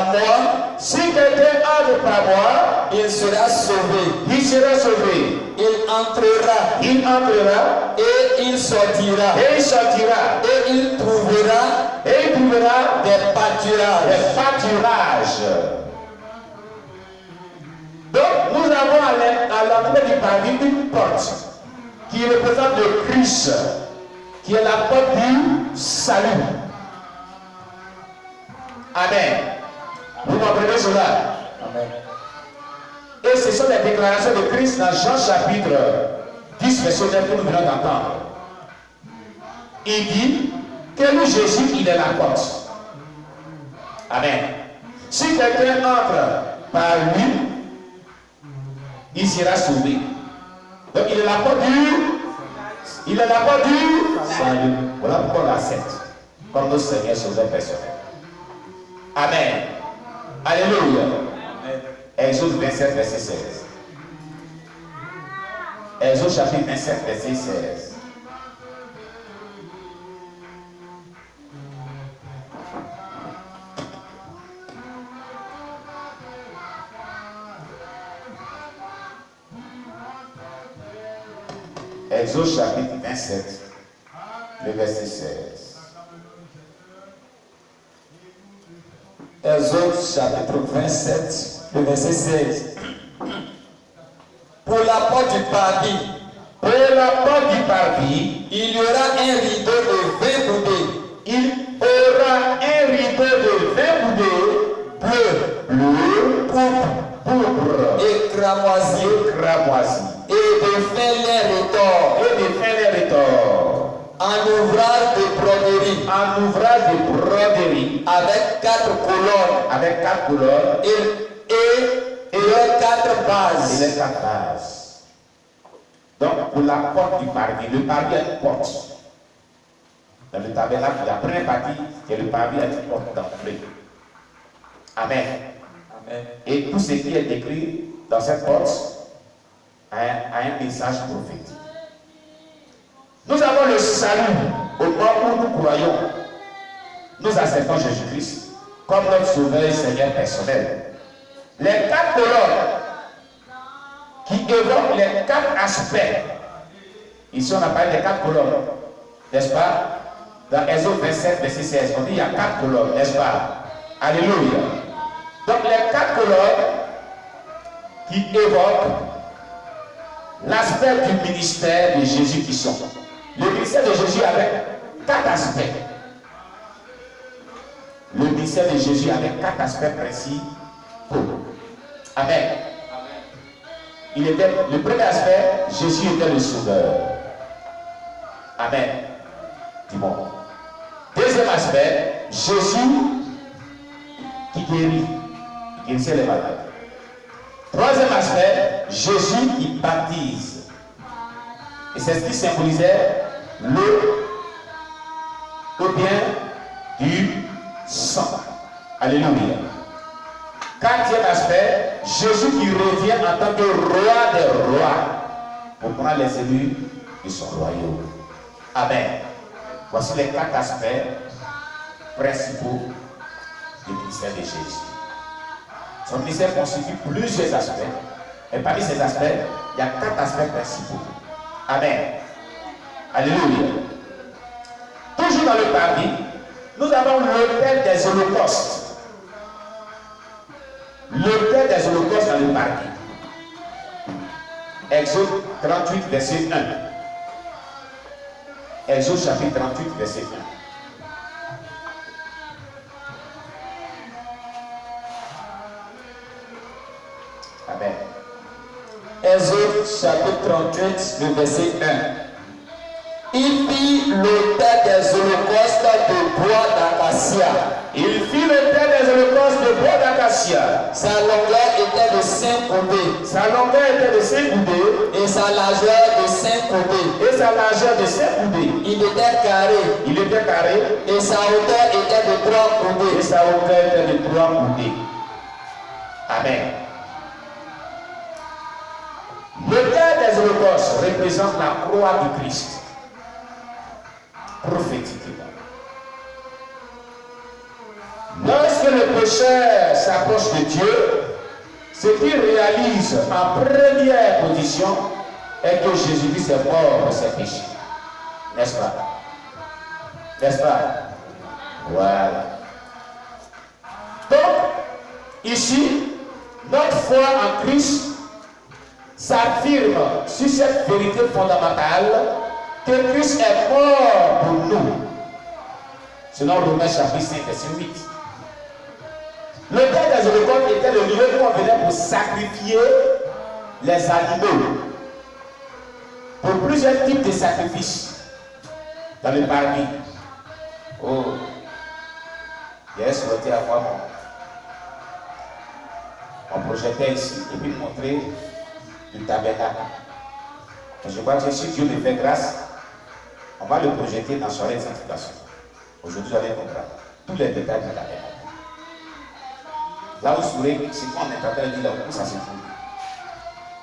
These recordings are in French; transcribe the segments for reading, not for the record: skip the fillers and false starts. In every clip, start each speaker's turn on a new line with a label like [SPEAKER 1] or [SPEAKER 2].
[SPEAKER 1] par moi,
[SPEAKER 2] si quelqu'un entre par moi,
[SPEAKER 1] il sera sauvé.
[SPEAKER 2] il sera sauvé.
[SPEAKER 1] Il entrera
[SPEAKER 2] Et
[SPEAKER 1] il sortira
[SPEAKER 2] il sortira.
[SPEAKER 1] et il trouvera des pâturages.
[SPEAKER 2] Des pâturages. Donc, nous avons à l'entrée du paradis une porte qui représente le Christ, qui est la porte du salut. Amen. Vous comprenez cela?
[SPEAKER 1] Amen.
[SPEAKER 2] Et ce sont les déclarations de Christ dans Jean chapitre 10, verset 9 que nous venons d'entendre. Il dit que lui, Jésus, il est la porte. Amen. Si quelqu'un entre par lui, il sera sauvé. Donc il est la porte du salut. Voilà pourquoi on l'accepte comme notre Seigneur Sauveur personnel. Amen. Alléluia. Exode 27, verset 16. Exode chapitre 27, verset 16. Exode chapitre 27, le verset 16.
[SPEAKER 1] Exode chapitre 27, le verset 16. Pour la porte du parvis, il y aura un rideau de 20 boudées.
[SPEAKER 2] Il aura un rideau de 20 boudées pourpre
[SPEAKER 1] Et cramoisi. Et de fin lin retors. En ouvrage de broderie. Avec 4 colonnes. Et leurs 4 bases.
[SPEAKER 2] Donc, pour la porte du parvis, le parvis a une porte. Dans le tabernacle, la première partie, c'est le parvis a une porte d'entrée. Amen.
[SPEAKER 1] Amen.
[SPEAKER 2] Et tout ce qui est écrit dans cette porte a un message prophétique. Nous avons le salut au moment où nous croyons. Nous acceptons Jésus-Christ comme notre sauveur et Seigneur personnel. Les 4 colonnes qui évoquent les 4 aspects. Ici, on a parlé des 4 colonnes, n'est-ce pas? Dans Exode 27, verset 16, on dit il y a 4 colonnes, n'est-ce pas? Alléluia. Donc, les 4 colonnes qui évoquent l'aspect du ministère de Jésus qui sont. Le ministère de Jésus avait 4 aspects. Le ministère de Jésus avait 4 aspects précis. Amen. Il était, le premier aspect, Jésus était le sauveur. Amen. Dis-moi. Deuxième aspect, Jésus qui guérit. Il guérissait les malades. Troisième aspect, Jésus qui baptise. Et c'est ce qui symbolisait l'eau ou bien du sang. Alléluia. Quatrième aspect, Jésus qui revient en tant que roi des rois pour prendre les élus de son royaume. Amen. Voici les 4 aspects principaux du ministère de Jésus. Son ministère constitue plusieurs aspects. Et parmi ces aspects, il y a 4 aspects principaux. Amen. Alléluia. Toujours dans le parvis, nous avons l'autel des holocaustes. L'autel des holocaustes dans le parvis. Exode 38, verset 1. Exode chapitre 38, verset 1. Amen.
[SPEAKER 1] Exode chapitre 38, le verset 1. Il fit l'autel des holocaustes de bois d'acacia.
[SPEAKER 2] Il fit l'autel des holocaustes de bois d'acacia.
[SPEAKER 1] Sa longueur était de 5 coudées.
[SPEAKER 2] Sa longueur était de 5 coudées.
[SPEAKER 1] Et sa largeur de 5 coudées.
[SPEAKER 2] Et sa largeur de 5 coudées.
[SPEAKER 1] Il était carré.
[SPEAKER 2] Il était carré.
[SPEAKER 1] Et sa hauteur était de 3 coudées.
[SPEAKER 2] Et sa hauteur était de 3 coudées. Amen. L'autel des holocaustes représente la croix du Christ. Prophétiquement. Lorsque le pécheur s'approche de Dieu, ce qu'il réalise en première position est que Jésus-Christ est mort pour ses péchés. N'est-ce pas? N'est-ce pas? Voilà. Donc, ici, notre foi en Christ s'affirme sur cette vérité fondamentale que Christ est mort pour nous. Selon Romains chapitre 5, verset 8. Le terre des Holocauste était le lieu où on venait pour sacrifier les animaux. Pour plusieurs types de sacrifices. Dans le parvis. Oh, j'ai souhaité avoir mon projecteur ici et puis montrer le tabernacle. Et je crois que si Dieu me fait grâce, on va le projeter dans la soirée de sanctification. Aujourd'hui, vous allez comprendre tous les détails du tabernacle. Là, vous saurez c'est quoi on est en train de dire là, où ça se trouve.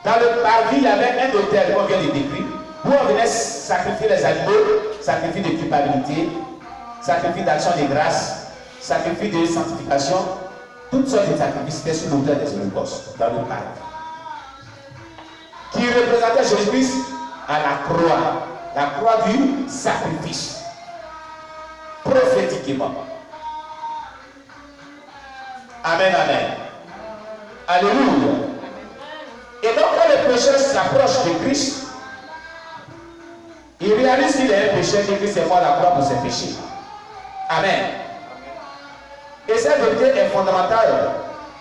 [SPEAKER 2] Dans le parvis, il y avait un hôtel qu'on vient de décrire, où on venait sacrifier les animaux, sacrifice de culpabilité, sacrifice d'action de grâce, sacrifice de sanctification, toutes sortes de sacrifices étaient sur l'autel des holocaustes, dans le parvis, qui représentait Jésus-Christ à la croix du sacrifice, prophétiquement. Amen, amen. Alléluia. Et donc, quand le pécheur s'approche de Christ, il réalise qu'il est un pécheur et que Christ est mort à la croix pour ses péchés. Amen. Et cette vérité est fondamentale,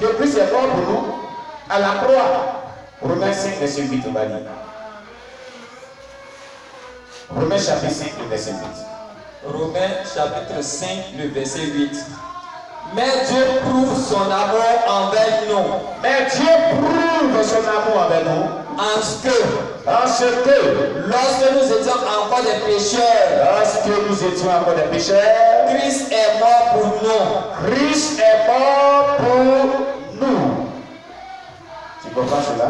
[SPEAKER 2] que Christ est mort pour nous à la croix. Romains 5, verset 8, on va dire. Romains chapitre 5, le verset 8.
[SPEAKER 1] Romains chapitre 5, le verset 8. Mais Dieu prouve son amour envers nous.
[SPEAKER 2] Mais Dieu prouve son amour envers nous.
[SPEAKER 1] En ce que,
[SPEAKER 2] lorsque
[SPEAKER 1] nous étions encore des pécheurs, Christ est mort pour nous.
[SPEAKER 2] Christ est mort pour nous. Tu comprends cela?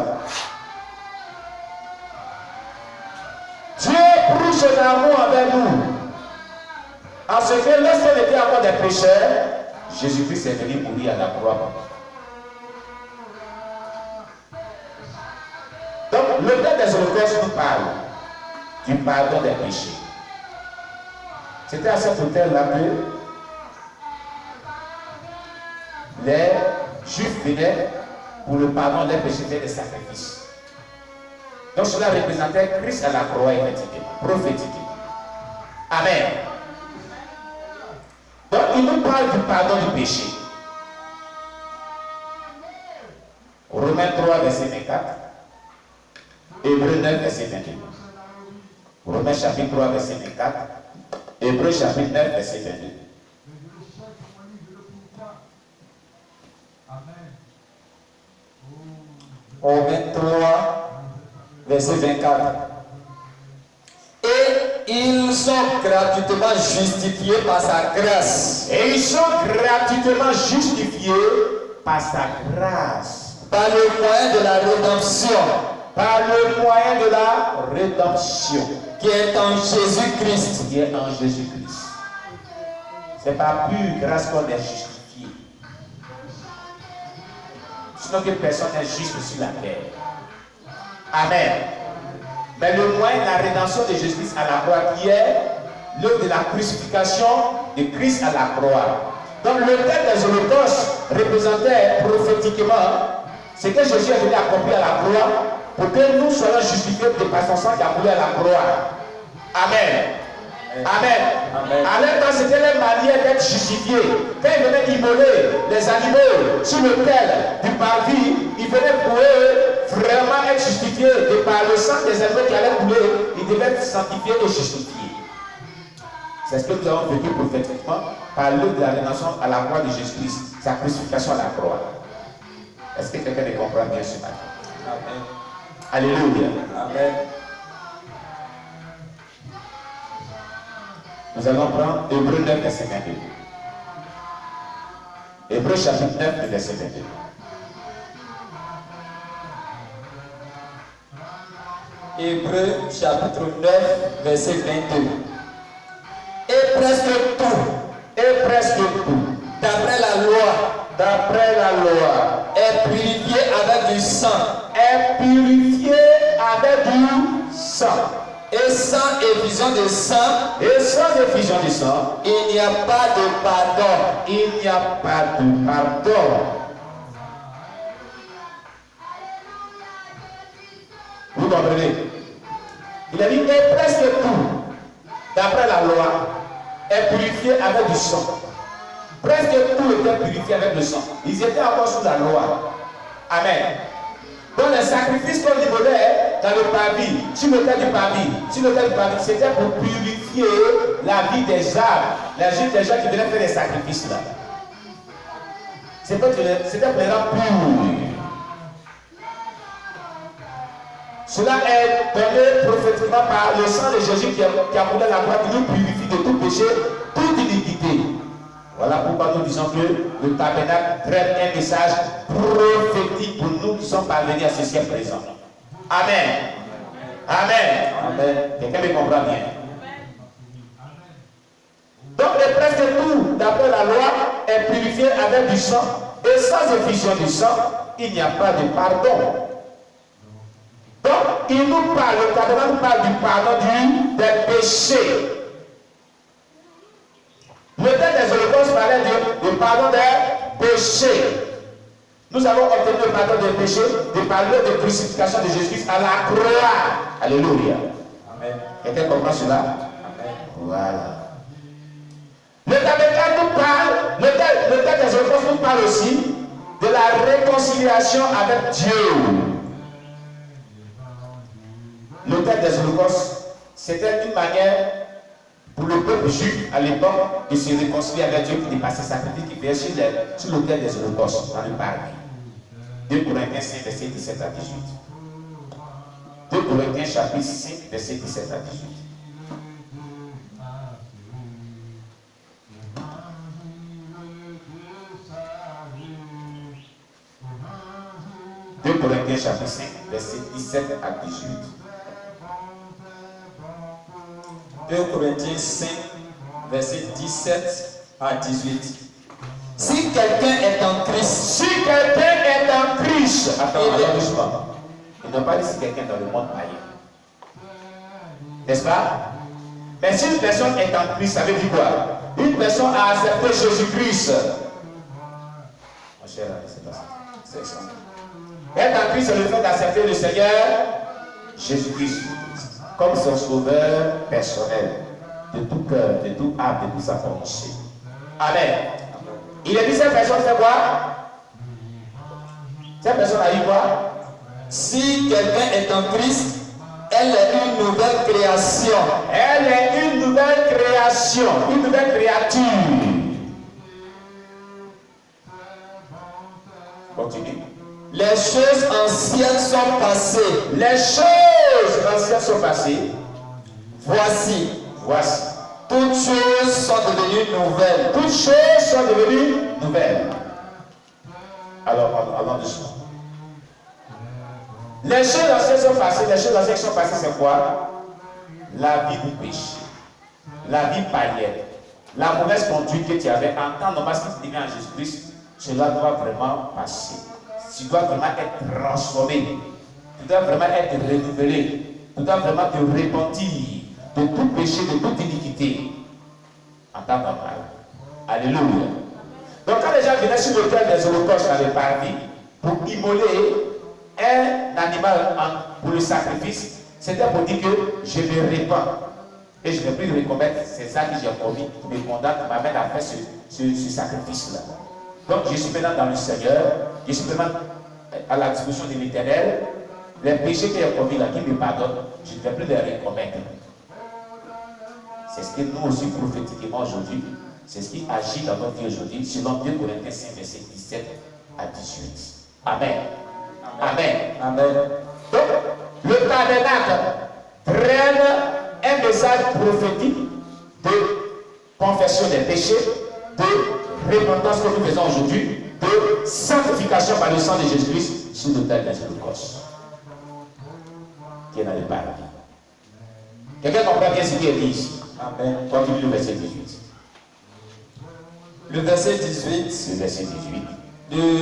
[SPEAKER 2] Dieu prouve son amour envers nous. En ce que lorsqu'on était encore des pécheurs, Jésus-Christ est venu mourir à la croix. Donc, le Père des holocaustes nous parle du pardon des péchés. C'était à cet hôtel-là que les Juifs venaient pour le pardon des péchés, des sacrifices. Donc, cela représentait Christ à la croix, effectivement, prophétiquement. Amen. Donc, il nous parle du pardon du péché. Romains 3, verset 24. Hébreux 9, verset 22. Romains chapitre 3, verset 24. Hébreux chapitre 9, verset 22.
[SPEAKER 1] Romains 3, verset 24. Et ils sont gratuitement justifiés par sa grâce.
[SPEAKER 2] Et ils sont gratuitement justifiés par sa grâce.
[SPEAKER 1] Par le moyen de la rédemption.
[SPEAKER 2] Par le moyen de la rédemption.
[SPEAKER 1] Qui est en Jésus-Christ.
[SPEAKER 2] Qui est en Jésus-Christ. C'est par pure grâce qu'on est justifié. Sinon que personne n'est juste sur la terre. Amen. Mais le moyen de la rédemption de Jésus-Christ à la croix, qui est l'œuvre de la crucifixion de Christ à la croix. Donc le thème des holocaustes représentait prophétiquement ce que Jésus est venu accomplir à la croix pour que nous soyons justifiés par son sang qui a coulé à la croix. Amen. Amen. Amen. En même temps, c'était la manière d'être justifié. Quand il venait immoler les animaux sur l'autel du parvis, il venait pour eux vraiment être justifié de par le sang des animaux qui allaient couler. Il devait être sanctifié et justifié. C'est ce que nous avons vécu prophétiquement par l'œuvre de la rédemption à la croix de Jésus-Christ, sa crucifixion à la croix. Est-ce que quelqu'un ne comprend bien ce matin?
[SPEAKER 1] Amen.
[SPEAKER 2] Alléluia.
[SPEAKER 1] Amen.
[SPEAKER 2] Nous allons prendre Hébreux 9, verset 22. Hébreux chapitre 9, verset 22.
[SPEAKER 1] Hébreux chapitre 9, verset 22. Et presque tout,
[SPEAKER 2] d'après
[SPEAKER 1] la loi,
[SPEAKER 2] d'après la loi,
[SPEAKER 1] est purifié avec du sang.
[SPEAKER 2] est purifié avec du sang.
[SPEAKER 1] Et sans effusion de sang,
[SPEAKER 2] Et sans effusion du sang,
[SPEAKER 1] il n'y a pas de pardon.
[SPEAKER 2] il n'y a pas de pardon. Vous comprenez? Il a dit que presque tout, d'après la loi, est purifié avec du sang. Presque tout était purifié avec le sang. Ils étaient encore sous la loi. Amen. Donc les sacrifices qu'on immolait dans le parvis, sur l'autel du parvis, c'était pour purifier la vie des âmes, la vie des gens qui venaient faire des sacrifices là. C'était pour les rendre purs. Cela est donné prophétiquement par le sang de Jésus qui a coulé la croix, qui nous purifie de tout péché, toute iniquité. Voilà pourquoi nous disons que le tabernacle traite un message prophétique pour nous qui sommes parvenus à ce siècle présent. Amen. Amen. Amen. Quelqu'un me comprend bien. Donc, presque tout, d'après la loi, est purifié avec du sang. Et sans effusion du sang, il n'y a pas de pardon. Donc, il nous parle, le tabernacle nous parle du pardon des péchés. Le texte des Holocaustes parlait du pardon des péchés. Nous avons obtenu le pardon des péchés, de parler de crucifixion de Jésus à la croix. Alléluia. Amen. Quelqu'un comprend cela? Amen. Voilà. Le tabernacle nous parle, le texte des Holocaustes nous parle aussi de la réconciliation avec Dieu. Le texte des Holocaustes, c'était une manière pour le peuple juif à l'époque de se réconcilier avec Dieu qui dépassait sacrifice qui faisait sur l'autel des Holocaustes dans le paradis. 2 Corinthiens 5, verset 17 à 18. 2 Corinthiens chapitre 5, verset 17 à 18. 2 Corinthiens chapitre 5, verset 17 à 18.
[SPEAKER 1] 2 Corinthiens 5, verset 17 à 18. Si quelqu'un est en Christ,
[SPEAKER 2] Attends, doucement. Ils n'ont pas dit si quelqu'un est dans le monde païen. N'est-ce pas? Mais si une personne est en Christ, ça veut dire quoi? Une personne a accepté Jésus-Christ. Mon cher, c'est pas ça. C'est ça. Être en Christ, c'est le fait d'accepter le Seigneur Jésus-Christ comme son sauveur personnel, de tout cœur, de toute âme, de toute sa pensée. Amen. Il a dit cette personne fait quoi? Cette personne a dit quoi?
[SPEAKER 1] Si quelqu'un est en Christ, elle est une nouvelle création.
[SPEAKER 2] Elle est une nouvelle création, une nouvelle créature. Continue.
[SPEAKER 1] Les choses anciennes sont passées.
[SPEAKER 2] Les choses anciennes sont passées.
[SPEAKER 1] Voici. Toutes choses sont devenues nouvelles.
[SPEAKER 2] Toutes choses sont devenues nouvelles. Alors, allons doucement. Les choses anciennes sont passées. Les choses anciennes sont passées, c'est quoi? La vie du péché. La vie païenne. La mauvaise conduite que tu avais en temps normal, si tu deviens en Jésus-Christ, cela doit vraiment passer. Tu dois vraiment être transformé. Tu dois vraiment être renouvelé. Tu dois vraiment te repentir de tout péché, de toute iniquité. En temps normal. Alléluia. Donc quand les gens venaient sur l'autel des holocaustes dans le paradis pour immoler un animal pour le sacrifice, c'était pour dire que je me répands. Et je ne vais plus recommettre, c'est ça que j'ai commis, qui me condamne, qui m'amène à faire ce sacrifice-là. Donc je suis maintenant dans le Seigneur, je suis maintenant à la disposition de l'Éternel. Les péchés qu'il a commis là, qui me pardonne, je ne vais plus les recommettre. C'est ce que nous aussi prophétiquement aujourd'hui, c'est ce qui agit dans notre vie aujourd'hui, selon 2 Corinthiens 5, verset 17 à 18. Amen. Amen.
[SPEAKER 1] Amen.
[SPEAKER 2] Donc, le tabernacle traîne un message prophétique de confession des péchés, de repentance que nous faisons aujourd'hui, de sanctification par le sang de Jésus-Christ sur l'autel des holocaustes qui est dans le paradis. Quelqu'un comprend bien ce qu'il est dit ici? Amen. Continue le verset 18.
[SPEAKER 1] Le verset 18.
[SPEAKER 2] Le verset 18.
[SPEAKER 1] de